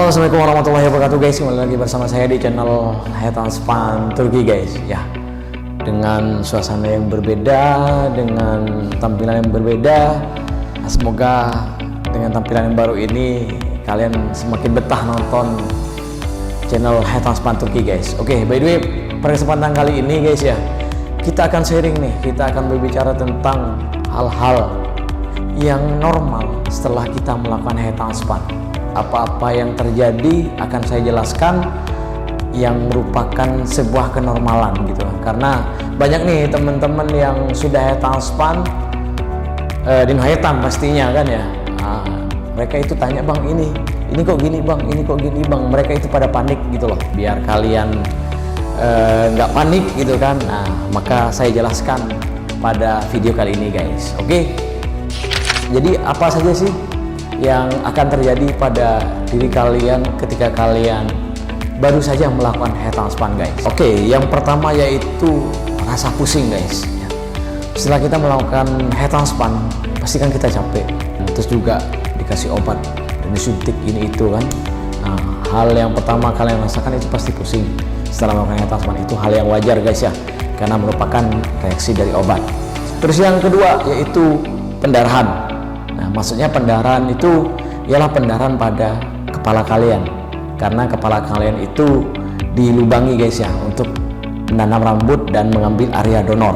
Halo, assalamualaikum warahmatullahi wabarakatuh guys. Kembali lagi bersama saya di channel Hayatanspan Turki guys. Ya, dengan suasana yang berbeda, dengan tampilan yang berbeda. Semoga dengan tampilan yang baru ini kalian semakin betah nonton channel Hayatanspan Turki guys. Oke, by the way, pada kesempatan kali ini guys ya, kita akan sharing nih, kita akan berbicara tentang hal-hal yang normal setelah kita melakukan Hayatanspan. Apa-apa yang terjadi akan saya jelaskan yang merupakan sebuah kenormalan gitu. Karena banyak nih teman-teman yang sudah Hayatanspan din Hayatam pastinya kan ya. Mereka itu tanya, bang ini kok gini bang, ini kok gini bang. Mereka itu pada panik gitu loh. Biar kalian nggak panik gitu kan. Nah, maka saya jelaskan pada video kali ini guys. Oke. Jadi apa saja sih yang akan terjadi pada diri kalian ketika kalian baru saja melakukan Hayatanspan guys? Oke, yang pertama yaitu rasa pusing guys. Setelah kita melakukan Hayatanspan, pasti kan kita capek, terus juga dikasih obat dan disuntik ini itu kan. Nah, hal yang pertama kalian rasakan itu pasti pusing setelah melakukan Hayatanspan. Itu hal yang wajar guys ya, karena merupakan reaksi dari obat. Terus yang kedua yaitu pendarahan. Nah, maksudnya pendarahan itu ialah pendarahan pada kepala kalian, karena kepala kalian itu dilubangi guys ya untuk menanam rambut dan mengambil area donor.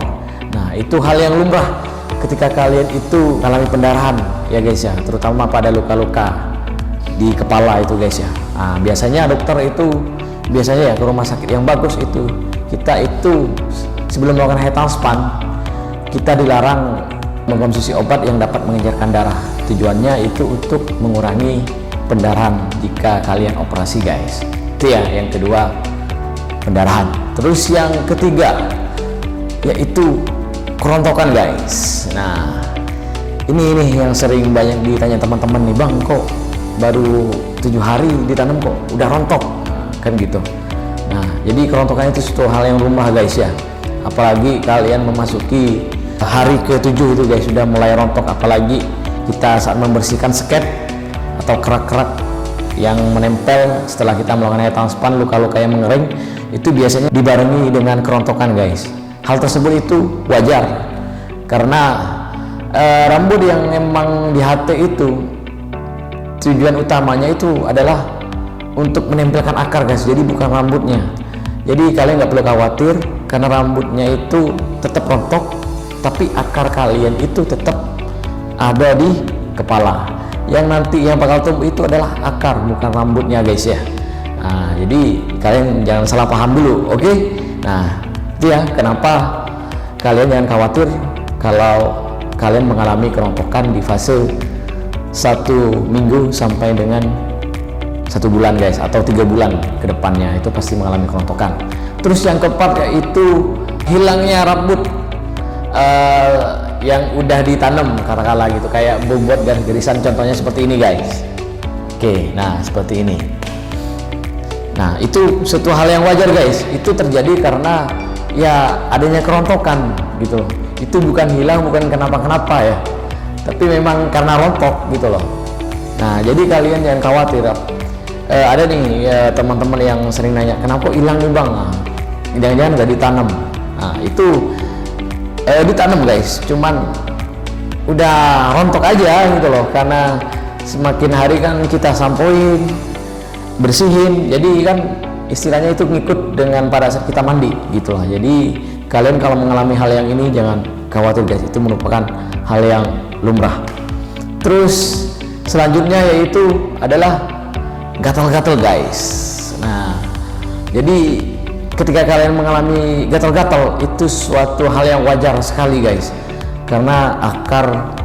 Nah, itu hal yang lumrah ketika kalian itu mengalami pendarahan ya guys ya, terutama pada luka-luka di kepala itu guys ya. Nah, biasanya dokter itu biasanya ya ke rumah sakit yang bagus itu kita itu sebelum melakukan Hayatanspan kita dilarang mengkonsumsi obat yang dapat mengejarkan darah. Tujuannya itu untuk mengurangi pendarahan jika kalian operasi guys. Itu ya yang kedua, pendarahan. Terus yang ketiga yaitu kerontokan guys. Nah, ini yang sering banyak ditanya teman-teman nih, bang kok baru 7 hari ditanam kok udah rontok, kan gitu. Nah, jadi kerontokan itu suatu hal yang lumrah guys ya, apalagi kalian memasuki hari ke-7 itu guys, sudah mulai rontok. Apalagi kita saat membersihkan sket atau kerak-kerak yang menempel setelah kita melakukan Hayatanspan, luka-luka yang mengering itu biasanya dibarengi dengan kerontokan guys. Hal tersebut itu wajar karena rambut yang memang di HT itu tujuan utamanya itu adalah untuk menempelkan akar guys, jadi bukan rambutnya. Jadi kalian nggak perlu khawatir karena rambutnya itu tetap rontok, tapi akar kalian itu tetap ada di kepala. Yang nanti yang bakal tumbuh itu adalah akar, bukan rambutnya guys ya. Nah, jadi kalian jangan salah paham dulu, oke? Nah, itu ya kenapa kalian jangan khawatir kalau kalian mengalami kerontokan di fase 1 minggu sampai dengan 1 bulan guys, atau 3 bulan ke depannya itu pasti mengalami kerontokan. Terus yang keempat yaitu hilangnya rambut yang udah ditanam katakanlah gitu, kayak bobot garis-garisan, contohnya seperti ini guys. Oke, nah seperti ini. Nah, itu suatu hal yang wajar guys, itu terjadi karena ya adanya kerontokan gitu. Itu bukan hilang, bukan kenapa-kenapa ya, tapi memang karena rontok gitu loh. Nah, jadi kalian jangan khawatir. Ada nih ya, teman-teman yang sering nanya, kenapa hilang nih bang? Nah, jangan-jangan nggak ditanam. Nah, itu ditanam guys, cuman udah rontok aja gitu loh, karena semakin hari kan kita sampoin, bersihin, jadi kan istilahnya itu ngikut dengan pada saat kita mandi gitu lah. Jadi kalian kalau mengalami hal yang ini jangan khawatir guys, itu merupakan hal yang lumrah. Terus selanjutnya yaitu adalah gatal-gatal guys. Nah, jadi ketika kalian mengalami gatal-gatal itu suatu hal yang wajar sekali guys, karena akar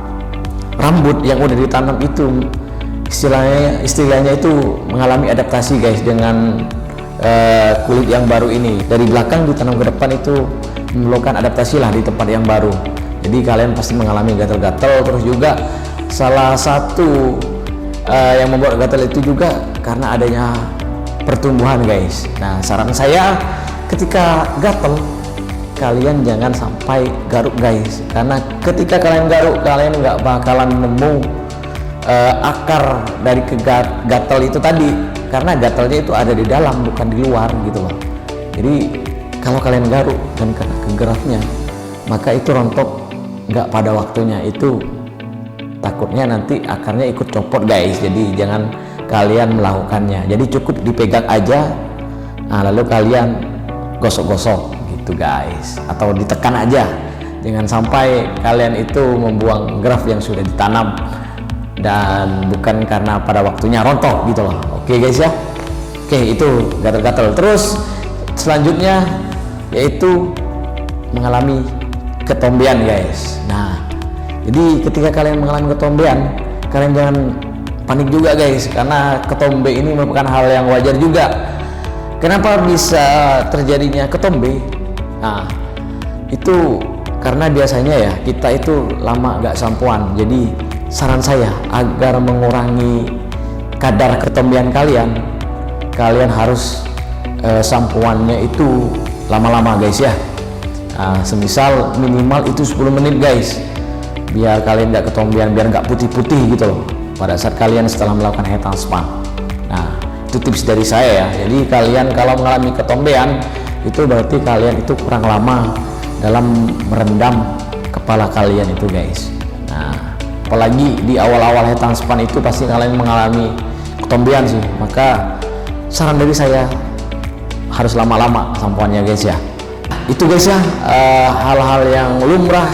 rambut yang udah ditanam itu istilahnya itu mengalami adaptasi guys dengan kulit yang baru ini. Dari belakang ditanam ke depan itu memerlukan adaptasi lah di tempat yang baru. Jadi kalian pasti mengalami gatal-gatal. Terus juga salah satu yang membuat gatal itu juga karena adanya pertumbuhan guys. Nah, saran saya ketika gatal kalian jangan sampai garuk guys, karena ketika kalian garuk kalian nggak bakalan nemu akar dari gatal itu tadi. karena gatalnya itu ada di dalam bukan di luar gitu loh. Jadi kalau kalian garuk dan kena ke grafnya, maka itu rontok nggak pada waktunya, itu takutnya nanti akarnya ikut copot guys. Jadi jangan kalian melakukannya, jadi cukup dipegang aja, nah lalu kalian gosok-gosok gitu guys, atau ditekan aja. Jangan sampai kalian itu membuang graf yang sudah ditanam dan bukan karena pada waktunya rontok gitu loh. Oke guys ya, oke itu gatal-gatal. Terus selanjutnya yaitu mengalami ketombean guys. Nah jadi ketika kalian mengalami ketombean, kalian jangan panik juga guys, karena ketombe ini merupakan hal yang wajar juga. Kenapa bisa terjadinya ketombe? Nah itu karena biasanya ya kita itu lama gak sampoan. Jadi saran saya agar mengurangi kadar ketombean kalian, kalian harus sampoannya itu lama-lama guys ya. Nah, semisal minimal itu 10 menit guys, biar kalian gak ketombean, biar gak putih-putih gitu loh pada saat kalian setelah melakukan hair transplant. Nah itu tips dari saya ya. Jadi kalian kalau mengalami ketombean itu berarti kalian itu kurang lama dalam merendam kepala kalian itu guys. Nah apalagi di awal-awal hair transplant itu pasti kalian mengalami ketombean sih, maka saran dari saya harus lama-lama sampoannya guys ya. Itu guys ya, hal-hal yang lumrah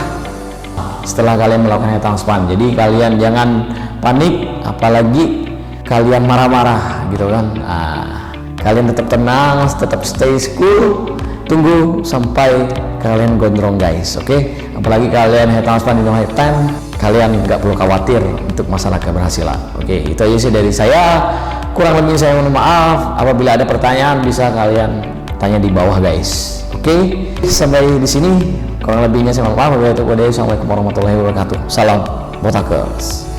setelah kalian melakukan hair transplant. Jadi kalian jangan panik, apalagi kalian marah-marah gitu kan. Nah, kalian tetap tenang, tetap stay cool, tunggu sampai kalian gondrong guys. Oke, apalagi kalian hair transplant di lifetime, kalian nggak perlu khawatir untuk masalah keberhasilan. Oke, itu aja sih dari saya. Kurang lebih saya mohon maaf. Apabila ada pertanyaan bisa kalian tanya di bawah guys. Oke, sampai di sini. Kurang lebihnya saya mohon maaf. Wassalamualaikum warahmatullahi wabarakatuh. Salam botakers.